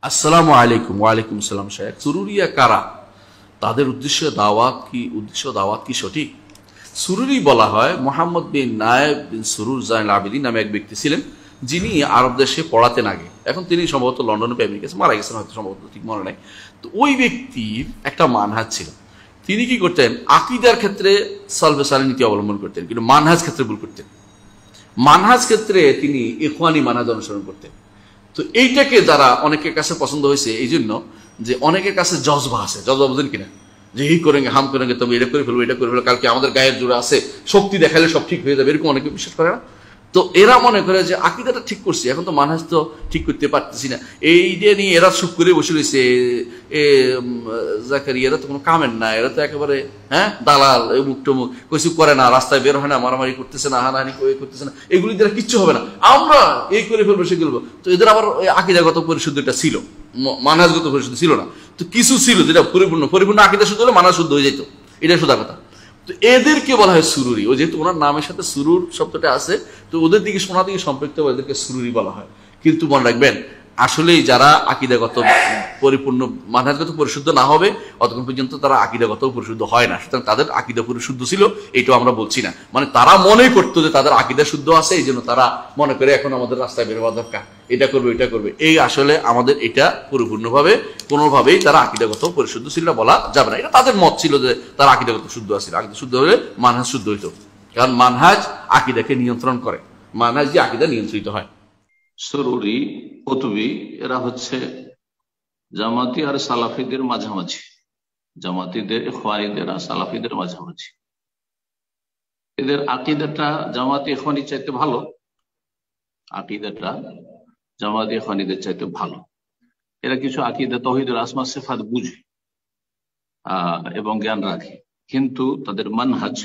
আসসালামু আলাইকুম। ওয়ালাইকুম আসসালাম। শেখ সুরুরিয়া কারা, তাদের উদ্দেশ্য দাওয়াত কি সঠিক? সুরুরি বলা হয় মোহাম্মদ বিন নায়েব বিন সুরুর জাইনুল আবেদিন নামে এক ব্যক্তি ছিলেন, যিনি আরব দেশে পড়াতেন আগে। এখন তিনি সম্ভবত লন্ডনে প্রেমিক গেছেন, মারা গেছেন হয়তো, সম্ভবত ঠিক মনে নাই। তো ওই ব্যক্তির একটা মানহাজ ছিল। তিনি কি করতেন, আকীদার ক্ষেত্রে সালফে সালেহ নীতি অবলম্বন করতেন, কিন্তু মানহাজ ক্ষেত্রে ভুল করতেন। মানহাজ ক্ষেত্রে তিনি ইখওয়ানি মানহাজ অনুসরণ করতেন। তো এইটাকে যারা অনেকের কাছে পছন্দ হয়েছে এই জন্য যে অনেকের কাছে জজবা আছে, জজবা বুঝেন কিনা, যে এই করেঙ্গে হাম করেঙ্গে, তবে এটা করে ফেলবো, এটা করে ফেলবো, কালকে আমাদের গায়ের জোরে আছে, শক্তি দেখালে সব ঠিক হয়ে যাবে, এরকম অনেকে বিশ্বাস করে না। তো এরা মনে করে যে আকীদাটা ঠিক করছি, এখন তো মানহাজ তো ঠিক করতে পারতেছি না, এইটা নিয়ে এরা চুপ করে বসে রয়েছে। জাকারিয়া এরা তো কোনো কামের না, এরা তো একেবারে দালাল, মুখ টুমুক কিছু করে না, রাস্তায় বের হয় না, মারামারি করতেছে না, হানাহানি করতেছে না, এগুলি দ্বারা কিচ্ছু হবে না, আমরা এই করে ফেলবো সে করবো। তো এদের আবার আকীদাগত পরিশুদ্ধটা ছিল, মানহাজগত পরিশুদ্ধ ছিল না। তো কিছু ছিল যেটা পরিপূর্ণ আকীদা শুদ্ধ হলে মানহাজ শুদ্ধ হয়ে যেত, এটা সোজা কথা। তো এদেরকে বলা হয় সুরুরি। ও যেহেতু ওনার নামের সাথে সুরুর শব্দটা আছে, তো ওদের দিকে শোনা দিকে সম্পৃক্ত এদেরকে সুরুরি বলা হয়। কিন্তু মনে রাখবেন, আসলেই যারা আকীদাগত পরিপূর্ণ মানহাজগত পরিশুদ্ধ না হবে অতক্ষণ পর্যন্ত তারা আকীদাগত পরিশুদ্ধ হয় না। সুতরাং তাদের আকীদা পরিশুদ্ধ ছিল, এটাও আমরা বলছি না। মানে তারা মনে করতো যে তাদের আকীদা শুদ্ধ আছে, এই জন্য তারা মনে করে এখন আমাদের রাস্তায় বের হওয়া দরকার, এটা করবে এটা করবে। এই আসলে আমাদের এটা পরিপূর্ণভাবে কোনোভাবেই তারা আকীদাগত পরিশুদ্ধ ছিল না বলা যাবে না। এটা তাদের মত ছিল যে তারা আকীদাগত শুদ্ধ আছে, আকীদা শুদ্ধ হলে মানহাজ শুদ্ধ হইতো। কারণ মানহাজ আকীদাকে নিয়ন্ত্রণ করে, মানহাজ দিয়ে আকীদা নিয়ন্ত্রিত হয়। সুরুরি, কুতুবি এরা হচ্ছে জামাতি আর সালাফিদের মাঝামাঝি, জামাতিদের, ইখওয়ানিদের আর সালাফিদের মাঝামাঝি। এদের আকীদাটা জামাতি ইখওয়ানি চাইতে ভালো, আকীদাটা জামাতি ইখওয়ানিদের চাইতে ভালো। এরা কিছু আকীদা তাওহীদুল আসমা সিফাত বুঝে এবং জ্ঞান রাখে, কিন্তু তাদের মানহাজ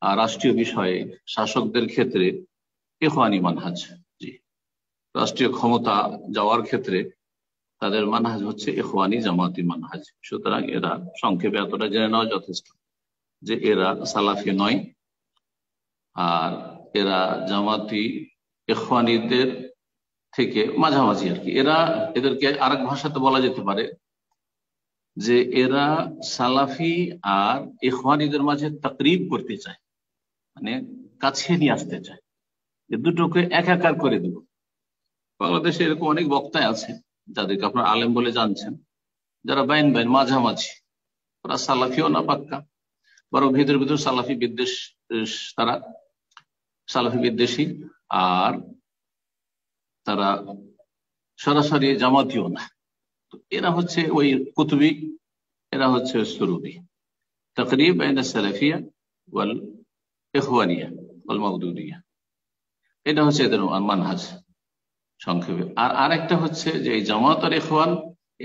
রাষ্ট্রীয় বিষয়ে শাসকদের ক্ষেত্রে ইখওয়ানি মানহাজ। জি, রাষ্ট্রীয় ক্ষমতা যাওয়ার ক্ষেত্রে তাদের মানহাজ হচ্ছে ইখওয়ানি জামাতি মানহাজ। সুতরাং এরা সংক্ষেপে এতটা জেনে নেওয়া যথেষ্ট যে এরা সালাফি নয়, আর এরা জামাতি ইখওয়ানিদের থেকে মাঝামাঝি আর কি। এদেরকে আরেক ভাষাতে বলা যেতে পারে যে এরা সালাফি আর ইখওয়ানিদের মাঝে তাকরিব করতে চায়, মানে কাছে নিয়ে আসতে চায়, যে দুটোকে একাকার করে দেব। বাংলাদেশে এরকম অনেক বক্তা আছে যাদেরকে আপনার আলেম বলে জানছেন, যারা বাইন মাঝামাঝি, ওরা সালাফিও না পাক্কা, বরং ভিতর ভিতর সালাফি বিদ্বেষ, তারা সালাফি বিদ্বেষী, আর তারা সরাসরি জামাতিও না। তো এরা হচ্ছে ওই কুতুবি, এরা হচ্ছে সুরুরি। তাকরিব বাইনা সালাফিয়া ওয়াল ইখওয়ানিয়া ওয়াল মাউদুদিয়া, এটা হচ্ছে এদের মানহাজ সংক্ষেপে। আর আরেকটা হচ্ছে যে এই জামাত আর ইখওয়ান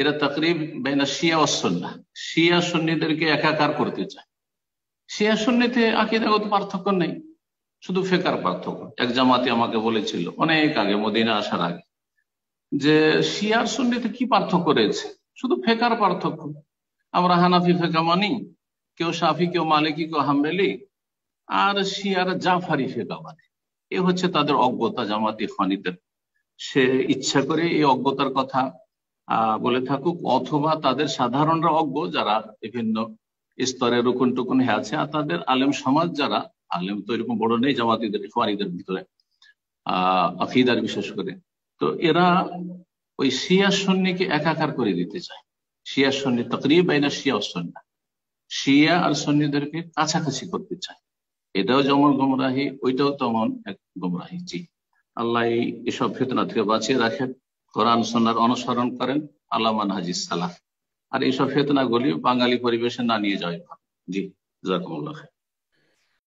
এরা তাকরিব বাইনা শিয়া ওয়াস সুন্নাহ, শিয়া সুন্নিদেরকে একাকার করতে চায়। শিয়া সুন্নিতে আকীদাগত পার্থক্য নেই, শুধু ফিকহের পার্থক্য। এক জামাতি আমাকে বলেছিল অনেক আগে, মদিনা আসার আগে, যে শিয়ার সুন্নিতে কি পার্থক্য রয়েছে, শুধু ফিকহের পার্থক্য। আমরা হানাফি ফিকহ মানি, কেউ শাফি, কেউ মালিকি, কেউ হাম্বলি, আর শিয়ার জাফারি ফিকহ মানে। এ হচ্ছে তাদের অজ্ঞতা জামাত ইখওয়ানিদের। সে ইচ্ছা করে এই অজ্ঞতার কথা বলে থাকুক, অথবা তাদের সাধারণরা অজ্ঞ, যারা বিভিন্ন স্তরে রুকুন টুকুন হয়ে আছে, আর তাদের আলেম সমাজ, যারা আলেম তো এরকম বড় নেই জামাতিদের ইখওয়ানিদের ভিতরে আকীদার বিশেষ করে, তো এরা ওই শিয়া সুন্নিকে একাকার করে দিতে চায়। শিয়া সুন্নি তাকরিব বাইনা শিয়া ওয়াস সুন্নাহ, শিয়া আর সুন্নিদেরকে কাছাকাছি করতে চায়। এটাও যেমন গুমরাহি, ওইটাও তেমন এক গুমরাহি। জি, আল্লাহ এসব ফিতনা থেকে বাঁচিয়ে রাখেন, কোরআন সুন্নাহর অনুসরণ করেন আলা মানহাজিস সালাফ। আর এইসব ফিতনা গুলি বাঙালি পরিবেশে না নিয়ে যাওয়াই ভালো। জি, জাযাকুমুল্লাহ খায়র।